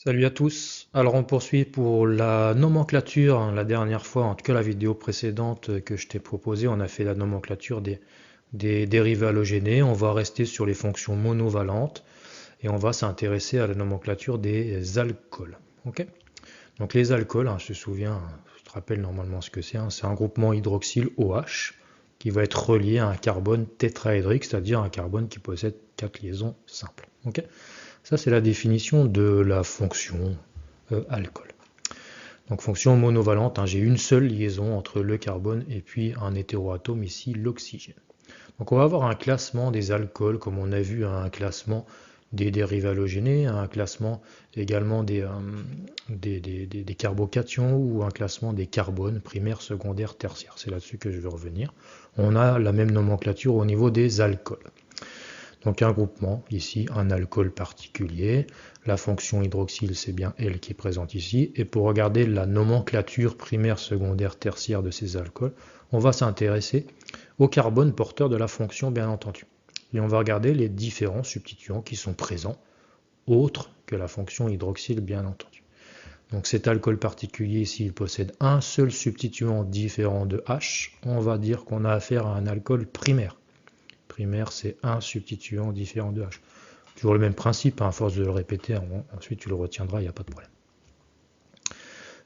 Salut à tous. Alors on poursuit pour la nomenclature. La dernière fois, en tout cas la vidéo précédente que je t'ai proposée, on a fait la nomenclature des dérivés halogénés. On va rester sur les fonctions monovalentes et on va s'intéresser à la nomenclature des alcools. Ok. Donc les alcools, je te souviens, je te rappelle normalement ce que c'est. C'est un groupement hydroxyle OH qui va être relié à un carbone tétraédrique, c'est-à-dire un carbone qui possède 4 liaisons simples. Ok. Ça, c'est la définition de la fonction alcool. Donc fonction monovalente, j'ai une seule liaison entre le carbone et puis un hétéroatome, ici l'oxygène. Donc on va avoir un classement des alcools, comme on a vu, un classement des dérivés halogénés, un classement également des carbocations ou un classement des carbones primaires, secondaires, tertiaires. C'est là-dessus que je vais revenir. On a la même nomenclature au niveau des alcools. Donc un groupement, ici un alcool particulier, la fonction hydroxyle c'est bien elle qui est présente ici, et pour regarder la nomenclature primaire, secondaire, tertiaire de ces alcools, on va s'intéresser au carbone porteur de la fonction bien entendu. Et on va regarder les différents substituants qui sont présents, autres que la fonction hydroxyle bien entendu. Donc cet alcool particulier ici, il possède un seul substituant différent de H, on va dire qu'on a affaire à un alcool primaire. Primaire, c'est un substituant différent de H. Toujours le même principe, à force de le répéter, ensuite tu le retiendras, il n'y a pas de problème.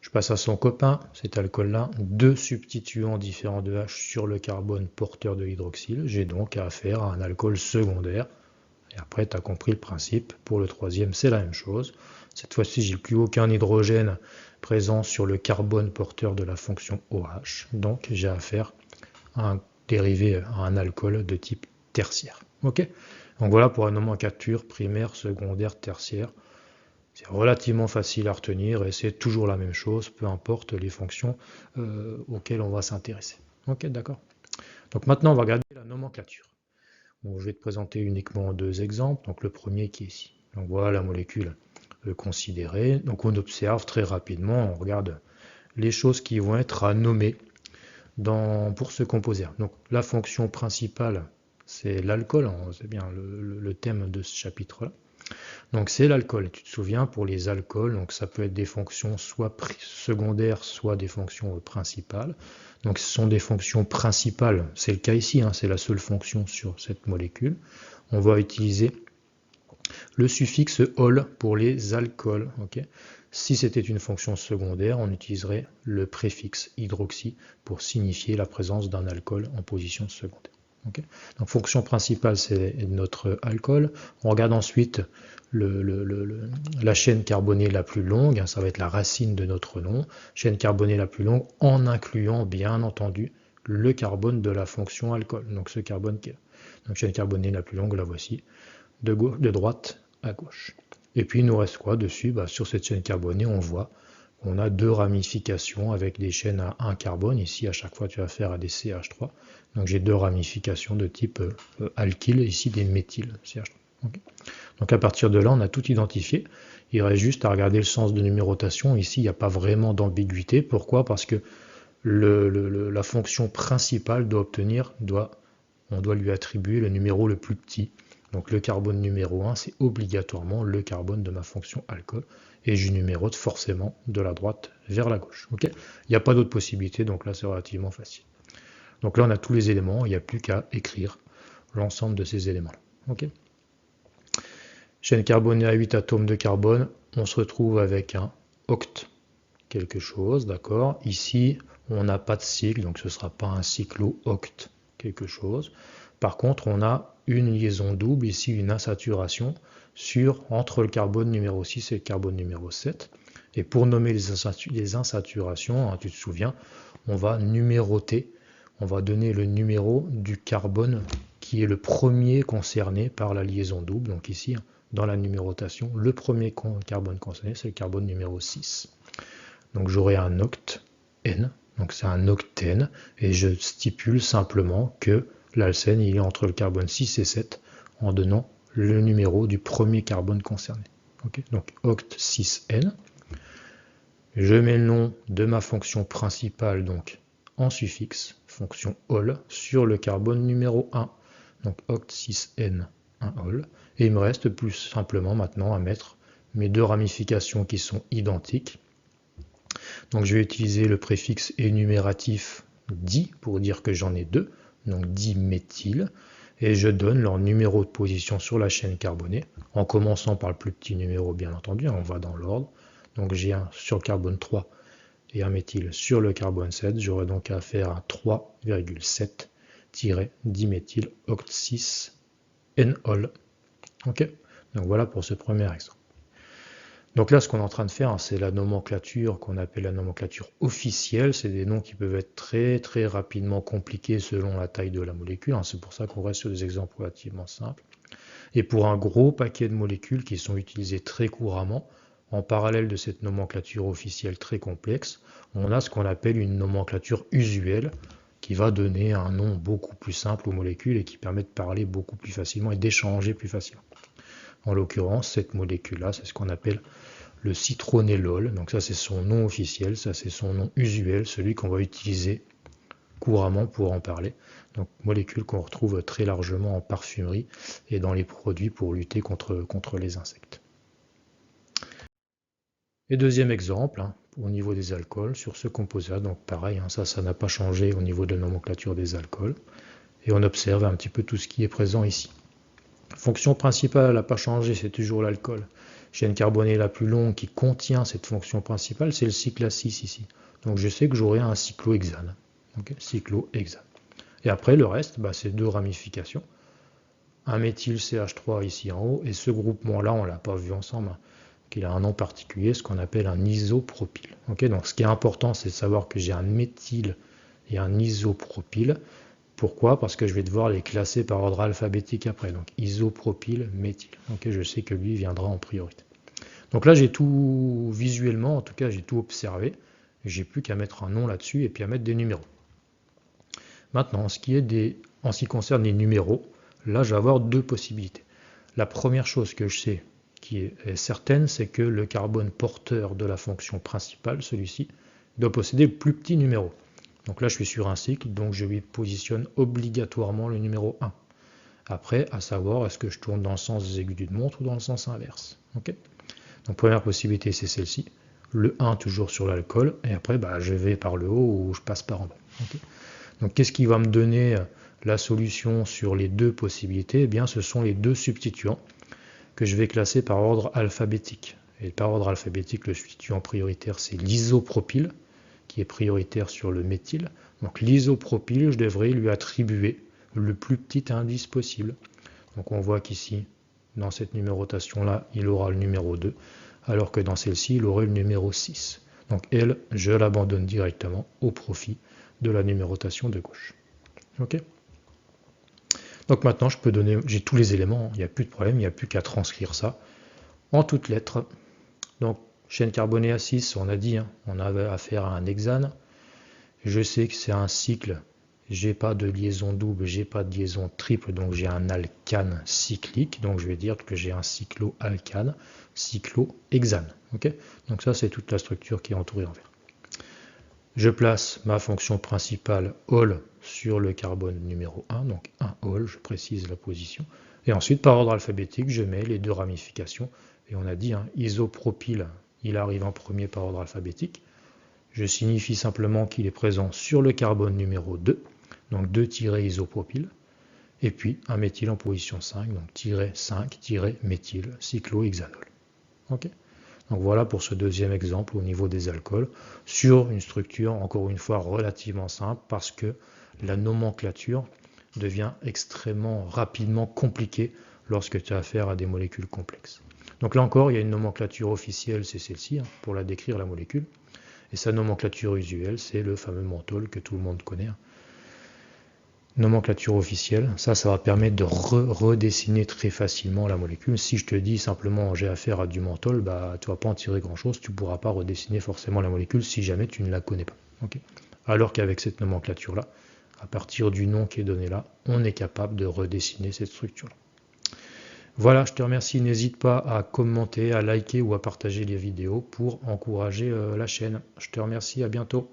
Je passe à son copain, cet alcool-là, deux substituants différents de H sur le carbone porteur de l'hydroxyle. J'ai donc affaire à un alcool secondaire. Et après, tu as compris le principe. Pour le troisième, c'est la même chose. Cette fois-ci, j'ai plus aucun hydrogène présent sur le carbone porteur de la fonction OH. Donc, j'ai affaire à un dérivé, à un alcool de type tertiaire. Ok. Donc voilà pour la nomenclature primaire, secondaire, tertiaire. C'est relativement facile à retenir et c'est toujours la même chose, peu importe les fonctions auxquelles on va s'intéresser. Ok, d'accord. Donc maintenant, on va regarder la nomenclature. Bon, je vais te présenter uniquement deux exemples. Donc le premier qui est ici. Donc voilà la molécule considérée. Donc on observe très rapidement, on regarde les choses qui vont être à nommer pour ce composé. Donc la fonction principale, c'est l'alcool, c'est bien le thème de ce chapitre-là. Donc c'est l'alcool, tu te souviens, pour les alcools, donc ça peut être des fonctions soit secondaires, soit des fonctions principales. Donc ce sont des fonctions principales, c'est le cas ici, c'est la seule fonction sur cette molécule. On va utiliser le suffixe ol pour les alcools. Okay. Si c'était une fonction secondaire, on utiliserait le préfixe hydroxy pour signifier la présence d'un alcool en position secondaire. Okay. Donc fonction principale, c'est notre alcool. On regarde ensuite la chaîne carbonée la plus longue, ça va être la racine de notre nom. Chaîne carbonée la plus longue en incluant bien entendu le carbone de la fonction alcool. Donc ce carbone qui est là. Donc chaîne carbonée la plus longue, la voici, de droite à gauche. Et puis il nous reste quoi dessus? Sur cette chaîne carbonée, on voit qu'on a deux ramifications avec des chaînes à un carbone. Ici, à chaque fois, tu as affaire à des CH3. Donc j'ai deux ramifications de type alkyle, ici des méthyl CH3. Okay. Donc à partir de là, on a tout identifié. Il reste juste à regarder le sens de numérotation. Ici, il n'y a pas vraiment d'ambiguïté. Pourquoi? Parce que la fonction principale on doit lui attribuer le numéro le plus petit. Donc le carbone numéro 1, c'est obligatoirement le carbone de ma fonction alcool. Et je numérote forcément de la droite vers la gauche. Okay. Il n'y a pas d'autre possibilité, donc là c'est relativement facile. Donc là on a tous les éléments, il n'y a plus qu'à écrire l'ensemble de ces éléments. Okay. Chaîne carbonée à 8 atomes de carbone, on se retrouve avec un oct quelque chose, d'accord. Ici, on n'a pas de cycle, donc ce ne sera pas un cyclo-oct quelque chose. Par contre, on a une liaison double, ici une insaturation, entre le carbone numéro 6 et le carbone numéro 7. Et pour nommer les insaturations, tu te souviens, on va numéroter, on va donner le numéro du carbone qui est le premier concerné par la liaison double. Donc ici, dans la numérotation, le premier carbone concerné, c'est le carbone numéro 6. Donc j'aurai un oct N, donc c'est un octène, et je stipule simplement que l'alcène il est entre le carbone 6 et 7 en donnant le numéro du premier carbone concerné. Okay. Donc oct 6N. Je mets le nom de ma fonction principale donc en suffixe, fonction ol, sur le carbone numéro 1. Donc oct 6N, 1 ol. Et il me reste plus simplement maintenant à mettre mes deux ramifications qui sont identiques. Donc je vais utiliser le préfixe énumératif di pour dire que j'en ai deux, donc diméthyle, et je donne leur numéro de position sur la chaîne carbonée, en commençant par le plus petit numéro bien entendu, on va dans l'ordre. Donc j'ai un sur le carbone 3 et un méthyle sur le carbone 7, j'aurai donc affaire à 3,7-diméthyl oct 6 N-ol. Ok, donc voilà pour ce premier exemple. Donc là, ce qu'on est en train de faire, c'est la nomenclature qu'on appelle la nomenclature officielle. C'est des noms qui peuvent être très très rapidement compliqués selon la taille de la molécule. C'est pour ça qu'on reste sur des exemples relativement simples. Et pour un gros paquet de molécules qui sont utilisées très couramment, en parallèle de cette nomenclature officielle très complexe, on a ce qu'on appelle une nomenclature usuelle qui va donner un nom beaucoup plus simple aux molécules et qui permet de parler beaucoup plus facilement et d'échanger plus facilement. En l'occurrence, cette molécule-là, c'est ce qu'on appelle le citronellol. Donc ça, c'est son nom officiel, ça, c'est son nom usuel, celui qu'on va utiliser couramment pour en parler. Donc molécule qu'on retrouve très largement en parfumerie et dans les produits pour lutter contre les insectes. Et deuxième exemple, au niveau des alcools, sur ce composé, donc pareil, ça n'a pas changé au niveau de la nomenclature des alcools. Et on observe un petit peu tout ce qui est présent ici. Fonction principale n'a pas changé, c'est toujours l'alcool. Chaîne carbonée la plus longue qui contient cette fonction principale, c'est le cycle 6 ici. Donc je sais que j'aurai un cyclohexane. Okay, cyclohexane. Et après, le reste, c'est deux ramifications. Un méthyl CH3 ici en haut, et ce groupement-là, on ne l'a pas vu ensemble, qu'il a un nom particulier, ce qu'on appelle un isopropyle. Okay, donc ce qui est important, c'est de savoir que j'ai un méthyle et un isopropyle. Pourquoi? Parce que je vais devoir les classer par ordre alphabétique après. Donc isopropyle, méthyle. Okay, je sais que lui viendra en priorité. Donc là, j'ai tout visuellement, en tout cas, j'ai tout observé. J'ai plus qu'à mettre un nom là-dessus et puis à mettre des numéros. Maintenant, en ce qui concerne les numéros, là, je vais avoir deux possibilités. La première chose que je sais, qui est certaine, c'est que le carbone porteur de la fonction principale, celui-ci, doit posséder le plus petit numéro. Donc là, je suis sur un cycle, donc je lui positionne obligatoirement le numéro 1. Après, à savoir, est-ce que je tourne dans le sens des aiguilles d'une montre ou dans le sens inverse. Okay, donc première possibilité, c'est celle-ci. Le 1 toujours sur l'alcool, et après, je vais par le haut ou je passe par en bas. Okay, donc qu'est-ce qui va me donner la solution sur les deux possibilités? Eh bien, ce sont les deux substituants que je vais classer par ordre alphabétique. Et par ordre alphabétique, le substituant prioritaire, c'est l'isopropyle, qui est prioritaire sur le méthyle. Donc l'isopropyle, je devrais lui attribuer le plus petit indice possible. Donc on voit qu'ici, dans cette numérotation-là, il aura le numéro 2, alors que dans celle-ci, il aurait le numéro 6. Donc elle, je l'abandonne directement au profit de la numérotation de gauche. Ok ? Donc maintenant, je peux donner, j'ai tous les éléments, il n'y a plus de problème, il n'y a plus qu'à transcrire ça en toutes lettres. Donc chaîne carbonée à 6, on a dit, on avait affaire à un hexane. Je sais que c'est un cycle, j'ai pas de liaison double, j'ai pas de liaison triple, donc j'ai un alcane cyclique, donc je vais dire que j'ai un cycloalcane, cyclohexane. Okay, donc ça, c'est toute la structure qui est entourée en vert. Je place ma fonction principale ol sur le carbone numéro 1, donc 1 ol, je précise la position. Et ensuite, par ordre alphabétique, je mets les deux ramifications. Et on a dit, isopropyle, il arrive en premier par ordre alphabétique. Je signifie simplement qu'il est présent sur le carbone numéro 2, donc 2-isopropyle. Et puis un méthyle en position 5, donc -5-méthyle cyclohexanol. Ok, donc voilà pour ce deuxième exemple au niveau des alcools, sur une structure, encore une fois, relativement simple, parce que la nomenclature devient extrêmement rapidement compliquée lorsque tu as affaire à des molécules complexes. Donc là encore, il y a une nomenclature officielle, c'est celle-ci, pour la décrire la molécule. Et sa nomenclature usuelle, c'est le fameux menthol que tout le monde connaît. Nomenclature officielle, ça va permettre de redessiner très facilement la molécule. Si je te dis simplement j'ai affaire à du menthol, tu ne vas pas en tirer grand-chose, tu ne pourras pas redessiner forcément la molécule si jamais tu ne la connais pas. Okay, alors qu'avec cette nomenclature-là, à partir du nom qui est donné là, on est capable de redessiner cette structure-là. Voilà, je te remercie. N'hésite pas à commenter, à liker ou à partager les vidéos pour encourager la chaîne. Je te remercie, à bientôt.